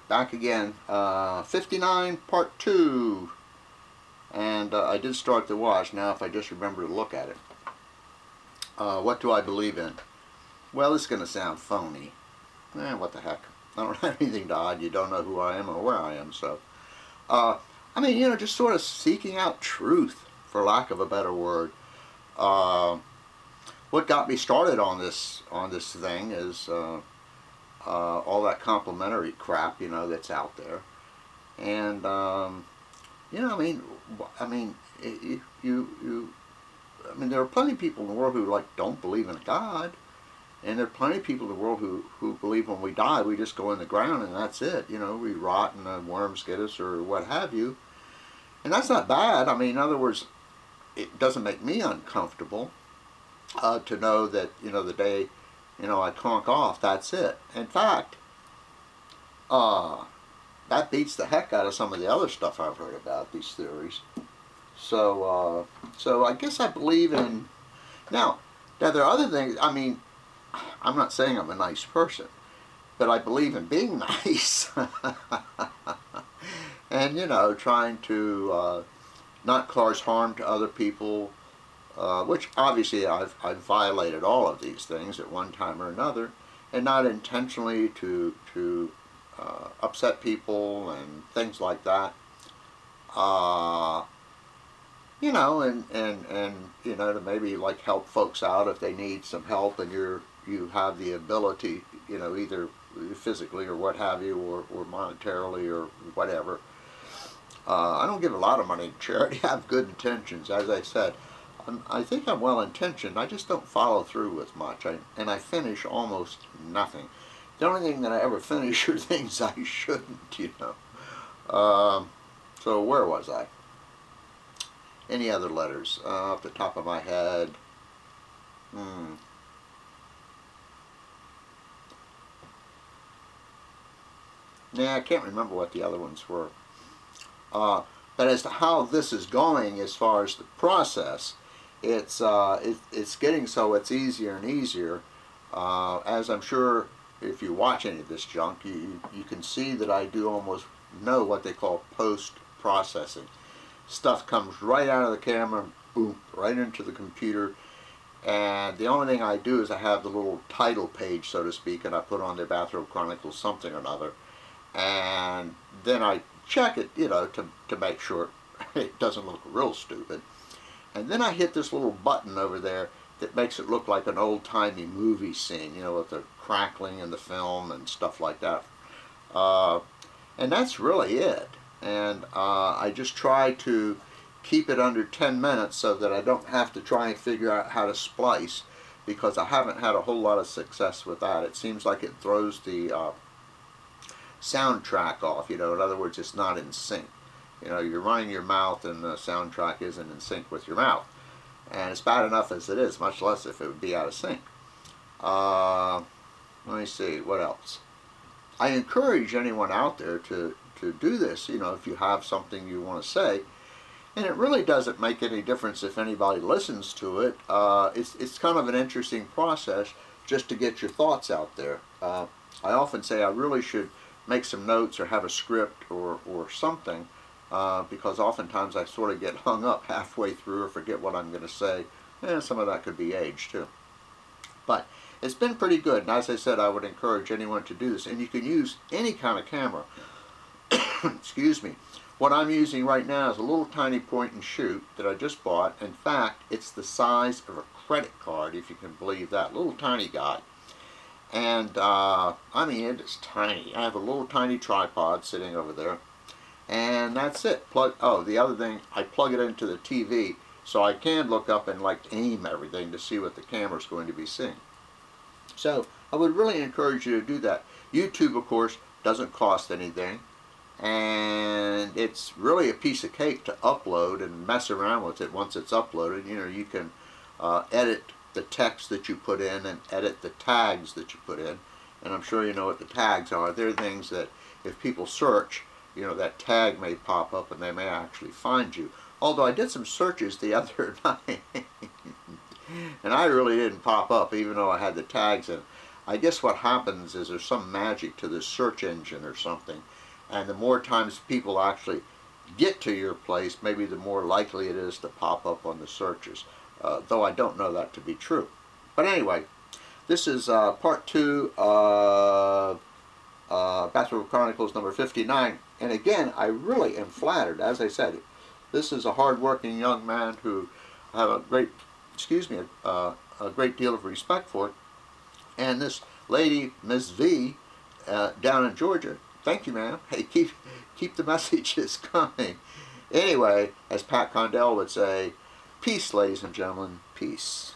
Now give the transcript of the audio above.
Back again. 59 part 2. And I did start the watch. Now if I just remember to look at it. What do I believe in? Well, it's going to sound phony. What the heck. I don't have anything to hide. You don't know who I am or where I am. So, I mean, you know, just sort of seeking out truth, for lack of a better word. What got me started on this thing is all that complimentary crap, you know, that's out there. And you know, I mean, there are plenty of people in the world who don't believe in God, and there are plenty of people in the world who believe when we die we just go in the ground and that's it. You know, we rot and the worms get us or what have you, and that's not bad. I mean, in other words, it doesn't make me uncomfortable to know that, you know, the day, you know, I conk off, that's it. In fact, that beats the heck out of some of the other stuff I've heard about, these theories. So, so I guess I believe in... Now, there are other things. I mean, I'm not saying I'm a nice person, but I believe in being nice. And, you know, trying to not cause harm to other people, which obviously I've violated all of these things at one time or another, and not intentionally to upset people and things like that. You know, and you know, to maybe help folks out if they need some help, and you have the ability, you know, either physically or what have you, or monetarily or whatever. I don't give a lot of money to charity. I have good intentions, as I said. I think I'm well intentioned. I just don't follow through with much, and I finish almost nothing. The only thing that I ever finish are things I shouldn't, you know. So where was I? Any other letters off the top of my head? Yeah, I can't remember what the other ones were. But as to how this is going, as far as the process, it's getting so it's easier and easier. As I'm sure if you watch any of this junk, you can see that I do almost know what they call post-processing. Stuff comes right out of the camera, boom, right into the computer, and the only thing I do is I have the little title page, so to speak, and I put on the Bathrobe Chronicles something or another, and then I check it, you know, to make sure it doesn't look real stupid. And then I hit this little button over there that makes it look like an old-timey movie scene, you know, with the crackling in the film and stuff like that. And that's really it. And I just try to keep it under 10 minutes so that I don't have to try and figure out how to splice, because I haven't had a whole lot of success with that. It seems like it throws the soundtrack off, you know. In other words, it's not in sync. You know, you're running your mouth and the soundtrack isn't in sync with your mouth. And it's bad enough as it is, much less if it would be out of sync. Let me see, what else? I encourage anyone out there to do this, you know, if you have something you want to say. And it really doesn't make any difference if anybody listens to it. It's kind of an interesting process just to get your thoughts out there. I often say I really should make some notes or have a script or something, because oftentimes I sort of get hung up halfway through or forget what I'm going to say. And some of that could be age too. But it's been pretty good, and as I said, I would encourage anyone to do this. And you can use any kind of camera. Excuse me. What I'm using right now is a little tiny point and shoot that I just bought. In fact, it's the size of a credit card, if you can believe that. Little tiny guy. And I mean, it is tiny. I have a little tiny tripod sitting over there, and that's it. Oh, the other thing, I plug it into the TV so I can look up and aim everything to see what the camera's going to be seeing. So I would really encourage you to do that. YouTube, of course, doesn't cost anything, and it's really a piece of cake to upload and mess around with it once it's uploaded. You know, you can edit the text that you put in and edit the tags that you put in, and I'm sure you know what the tags are. They're things that if people search, you know, that tag may pop up and they may actually find you. Although I did some searches the other night and I really didn't pop up even though I had the tags in. I guess what happens is there's some magic to this search engine or something, and the more times people actually get to your place, maybe the more likely it is to pop up on the searches, though I don't know that to be true. But anyway, this is part 2 of Bathrobe Chronicles number 59, and again, I really am flattered. As I said, this is a hard-working young man who I have a great, a great deal of respect for. And this lady, Miss V, down in Georgia, thank you, ma'am. Hey, keep the messages coming. Anyway, as Pat Condell would say, peace, ladies and gentlemen, peace.